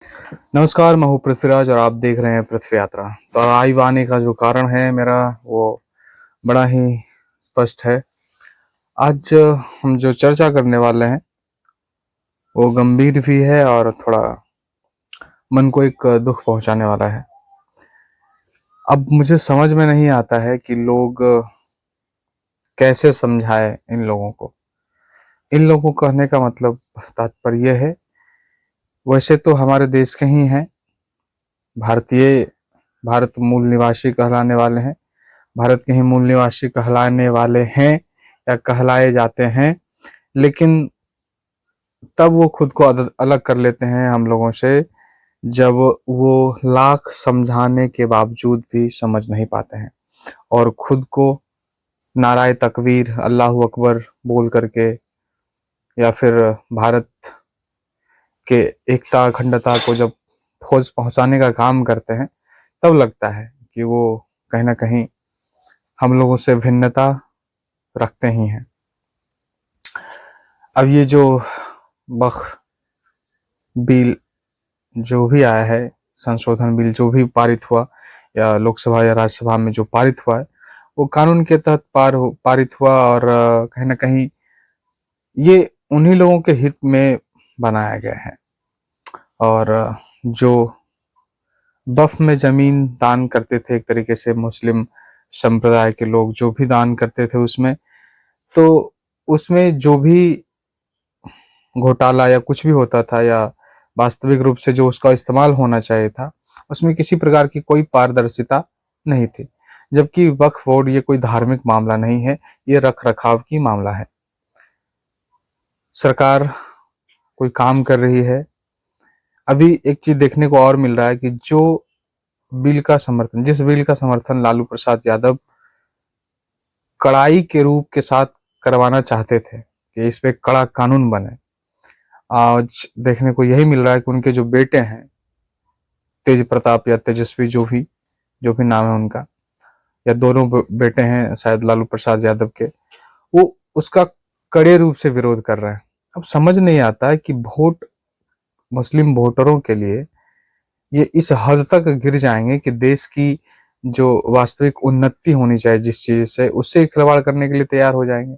नमस्कार, मैं हूँ पृथ्वीराज और आप देख रहे हैं पृथ्वी यात्रा। तो लाइव आने का जो कारण है मेरा वो बड़ा ही स्पष्ट है। आज हम जो चर्चा करने वाले हैं वो गंभीर भी है और थोड़ा मन को एक दुख पहुंचाने वाला है। अब मुझे समझ में नहीं आता है कि लोग कैसे समझाए इन लोगों को। इन लोगों को कहने का मतलब तात्पर्य है, वैसे तो हमारे देश के ही हैं, भारतीय, भारत मूल निवासी कहलाने वाले हैं, भारत के ही मूल निवासी कहलाने वाले हैं या कहलाए जाते हैं, लेकिन तब वो खुद को अलग कर लेते हैं हम लोगों से जब वो लाख समझाने के बावजूद भी समझ नहीं पाते हैं और खुद को नाराए तकबीर अल्लाहू अकबर बोल करके या फिर भारत के एकता अखंडता को जब ठोस पहुंचाने का काम करते हैं, तब लगता है कि वो कहीं ना कहीं हम लोगों से भिन्नता रखते ही हैं। अब ये जो बख बिल जो भी आया है, संशोधन बिल जो भी पारित हुआ या लोकसभा या राज्यसभा में जो पारित हुआ है, वो कानून के तहत पारित हुआ और कहीं ना कहीं ये उन्हीं लोगों के हित में बनाया गया है। और जो वक्फ में जमीन दान करते थे, एक तरीके से मुस्लिम संप्रदाय के लोग जो भी दान करते थे उसमें, तो उसमें जो भी घोटाला या कुछ भी होता था या वास्तविक रूप से जो उसका इस्तेमाल होना चाहिए था, उसमें किसी प्रकार की कोई पारदर्शिता नहीं थी। जबकि वक्फ बोर्ड ये कोई धार्मिक मामला नहीं है, ये रख रखाव की मामला है। सरकार कोई काम कर रही है। अभी एक चीज देखने को और मिल रहा है कि जिस बिल का समर्थन लालू प्रसाद यादव कड़ाई के रूप के साथ करवाना चाहते थे कि इस पे कड़ा कानून बने, आज देखने को यही मिल रहा है कि उनके जो बेटे हैं, तेज प्रताप या तेजस्वी, जो भी नाम है उनका, या दोनों बेटे हैं शायद लालू प्रसाद यादव के, वो उसका कड़े रूप से विरोध कर रहे हैं। अब समझ नहीं आता है कि मुस्लिम वोटरों के लिए ये इस हद तक गिर जाएंगे कि देश की जो वास्तविक उन्नति होनी चाहिए जिस चीज से, उससे खिलवाड़ करने के लिए तैयार हो जाएंगे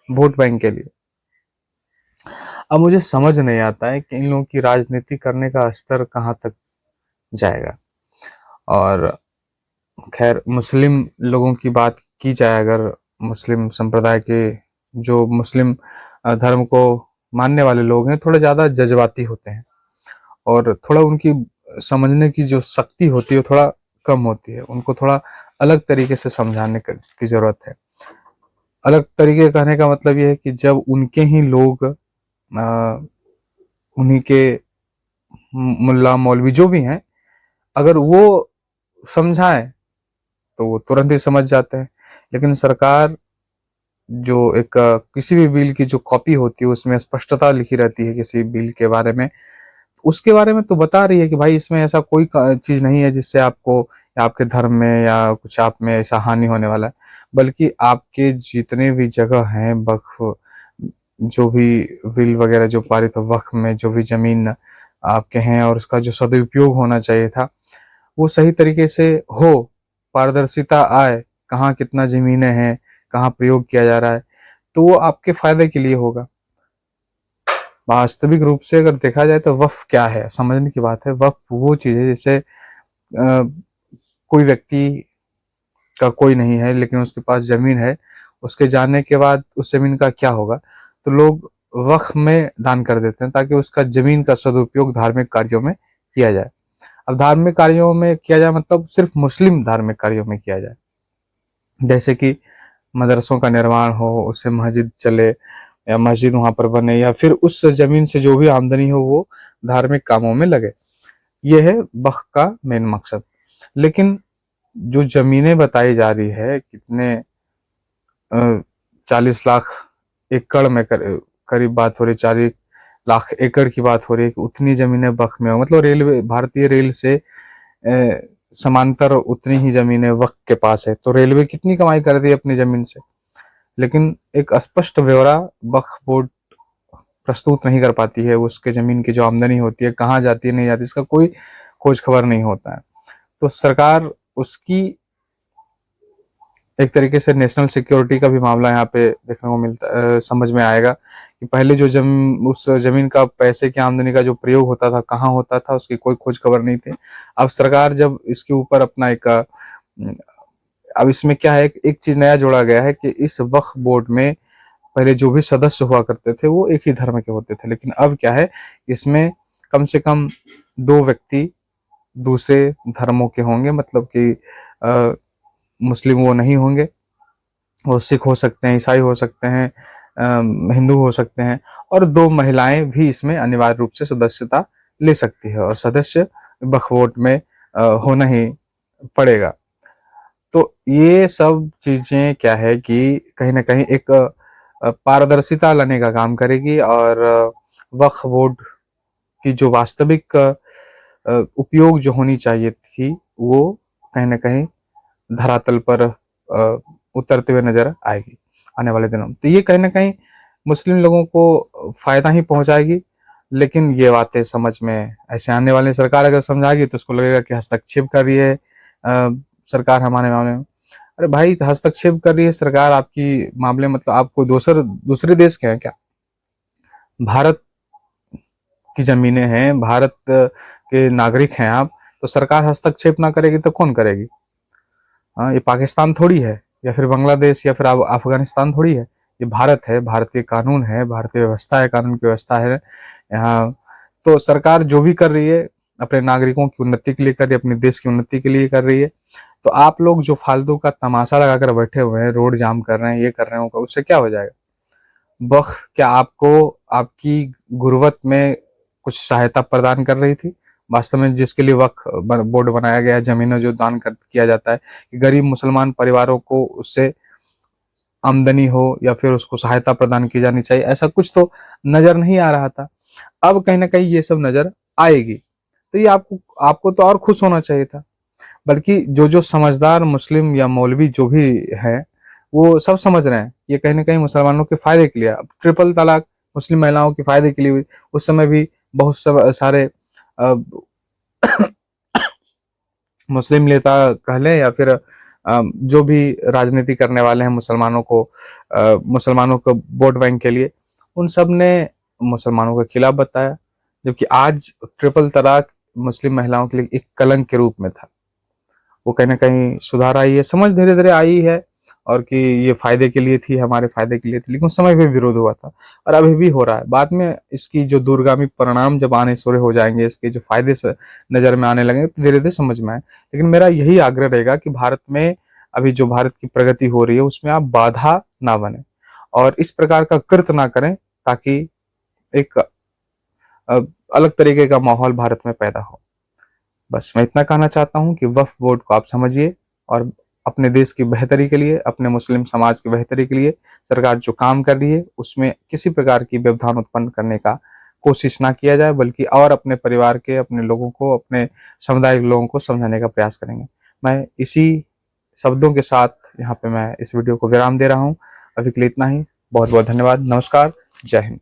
वोट बैंक के लिए। अब मुझे समझ नहीं आता है कि इन लोगों की राजनीति करने का स्तर कहाँ तक जाएगा। और खैर, मुस्लिम लोगों की बात की जाए, अगर मुस्लिम संप्रदाय के जो मुस्लिम धर्म को मानने वाले लोग हैं, थोड़े ज्यादा जज्बाती होते हैं और थोड़ा उनकी समझने की जो शक्ति होती है वो थोड़ा कम होती है। उनको थोड़ा अलग तरीके से समझाने की जरूरत है। अलग तरीके कहने का मतलब ये है कि जब उनके ही लोग उन्हीं के मुल्ला मौलवी जो भी हैं, अगर वो समझाएं तो वो तुरंत ही समझ जाते हैं। लेकिन सरकार जो एक किसी भी बिल की जो कॉपी होती है उसमें स्पष्टता लिखी रहती है किसी बिल के बारे में, उसके बारे में तो बता रही है कि भाई इसमें ऐसा कोई चीज नहीं है जिससे आपको या आपके धर्म में या कुछ आप में ऐसा हानि होने वाला है, बल्कि आपके जितने भी जगह हैं वक्फ, जो भी बिल वगैरह जो पारित हो, वक्फ में जो भी जमीन आपके हैं और उसका जो सदुपयोग होना चाहिए था वो सही तरीके से हो, पारदर्शिता आए, कहाँ कितना जमीनें हैं, कहाँ प्रयोग किया जा रहा है, तो वो आपके फायदे के लिए होगा। वास्तविक रूप से अगर देखा जाए तो वक्फ क्या है, समझने की बात है। वक्फ वो चीज है जैसे कोई व्यक्ति का कोई नहीं है लेकिन उसके पास जमीन है, उसके जाने के बाद उस जमीन का क्या होगा, तो लोग वक्फ में दान कर देते हैं ताकि उसका जमीन का सदुपयोग धार्मिक कार्यों में किया जाए। अब धार्मिक कार्यों में किया जाए मतलब सिर्फ मुस्लिम धार्मिक कार्यों में किया जाए, जैसे कि मदरसों का निर्माण हो, उससे मस्जिद चले या मस्जिद वहां पर बने, या फिर उस जमीन से जो भी आमदनी हो वो धार्मिक कामों में लगे। ये है वक्फ का मेन मकसद। लेकिन जो जमीनें बताई जा रही है, कितने 40 लाख एकड़ में करीब बात हो रही, 40 लाख एकड़ की बात हो रही है कि उतनी जमीनें वक्फ में हो, मतलब रेलवे, भारतीय रेल से समांतर उतनी ही जमीनें वक्फ के पास है, तो रेलवे कितनी कमाई कर रही है अपनी जमीन से। लेकिन एक स्पष्ट ब्यौरा वक्फ बोर्ड प्रस्तुत नहीं कर पाती है। उसके ज़मीन की जो आमदनी होती है कहाँ जाती है नहीं जाती, इसका कोई खोज खबर नहीं होता है। तो सरकार उसकी एक तरीके से नेशनल सिक्योरिटी का भी मामला यहाँ पे देखने को समझ में आएगा कि पहले जो उस जमीन का पैसे की आमदनी का जो प्रयोग होता था कहाँ होता था, उसकी कोई खोज खबर नहीं थी। अब सरकार जब इसके ऊपर अपना अब इसमें क्या है, एक चीज नया जोड़ा गया है कि इस वक्फ बोर्ड में पहले जो भी सदस्य हुआ करते थे वो एक ही धर्म के होते थे, लेकिन अब क्या है, इसमें कम से कम 2 व्यक्ति दूसरे धर्मों के होंगे, मतलब कि मुस्लिम वो नहीं होंगे, वो सिख हो सकते हैं, ईसाई हो सकते हैं, हिंदू हो सकते हैं, और 2 महिलाएं भी इसमें अनिवार्य रूप से सदस्यता ले सकती है, और सदस्य वक्फ बोर्ड में होना ही पड़ेगा। तो ये सब चीजें क्या है कि कहीं ना कहीं एक पारदर्शिता लाने का काम करेगी, और वक्फ बोर्ड की जो वास्तविक उपयोग जो होनी चाहिए थी वो कहीं ना कहीं धरातल पर उतरते हुए नजर आएगी आने वाले दिनों में। तो ये कहीं ना कहीं मुस्लिम लोगों को फायदा ही पहुंचाएगी, लेकिन ये बातें समझ में ऐसे आने वाली, सरकार अगर समझाएगी तो उसको लगेगा कि हस्तक्षेप कर रही है सरकार हमारे मामले में। अरे भाई, हस्तक्षेप कर रही है सरकार आपकी मामले, मतलब आपको दूसरे देश के हैं क्या? भारत की जमीनें हैं, भारत के नागरिक हैं आप, तो सरकार हस्तक्षेप ना करेगी तो कौन करेगी? हाँ, ये पाकिस्तान थोड़ी है, या फिर बांग्लादेश, या फिर अफगानिस्तान थोड़ी है। ये भारत है, भारतीय कानून है, भारतीय व्यवस्था है, कानून की व्यवस्था है यहाँ। तो सरकार जो भी कर रही है अपने नागरिकों की उन्नति के लिए कर रही है, अपने देश की उन्नति के लिए कर रही है। तो आप लोग जो फालतू का तमाशा लगाकर बैठे हुए हैं, रोड जाम कर रहे हैं, ये कर रहे हैं, उससे क्या हो जाएगा? क्या आपको आपकी गुर्बत में कुछ सहायता प्रदान कर रही थी? वास्तव में जिसके लिए वक्फ बोर्ड बनाया गया है, जमीनें जो दान किया जाता है कि गरीब मुसलमान परिवारों को उससे आमदनी हो या फिर उसको सहायता प्रदान की जानी चाहिए, ऐसा कुछ तो नजर नहीं आ रहा था। अब कहीं ना कहीं ये सब नजर आएगी, तो ये आपको तो और खुश होना चाहिए था। बल्कि जो समझदार मुस्लिम या मौलवी जो भी है वो सब समझ रहे हैं ये कहीं ना कहीं मुसलमानों के फायदे के लिए। अब ट्रिपल तलाक मुस्लिम महिलाओं के फायदे के लिए हुई, उस समय भी बहुत सारे मुस्लिम नेता कह लें या फिर जो भी राजनीति करने वाले हैं मुसलमानों को वोट बैंक के लिए, उन सब ने मुसलमानों के खिलाफ बताया। जबकि आज ट्रिपल तलाक मुस्लिम महिलाओं के लिए एक कलंक के रूप में था। वो कहीं ना कहीं सुधार आई है, समझ धीरे धीरे आई है, और कि ये फायदे के लिए थी, हमारे फायदे के लिए थी, लेकिन उस समय भी विरोध हुआ था और अभी भी हो रहा है। बाद में इसकी जो दूरगामी परिणाम जब आने शुरू हो जाएंगे, इसके जो फायदे से नजर में आने लगेंगे, तो धीरे धीरे समझ में आए। लेकिन मेरा यही आग्रह रहेगा कि भारत में अभी जो भारत की प्रगति हो रही है उसमें आप बाधा ना बने और इस प्रकार का कृत्य ना करें, ताकि एक अलग तरीके का माहौल भारत में पैदा हो। बस मैं इतना कहना चाहता हूं कि वक्फ बोर्ड को आप समझिए और अपने देश की बेहतरी के लिए, अपने मुस्लिम समाज की बेहतरी के लिए सरकार जो काम कर रही है उसमें किसी प्रकार की व्यवधान उत्पन्न करने का कोशिश ना किया जाए, बल्कि और अपने परिवार के, अपने लोगों को, अपने समुदाय के लोगों को समझाने का प्रयास करेंगे। मैं इसी शब्दों के साथ यहाँ पे मैं इस वीडियो को विराम दे रहा हूँ। अभी के लिए इतना ही। बहुत बहुत धन्यवाद। नमस्कार। जय हिंद।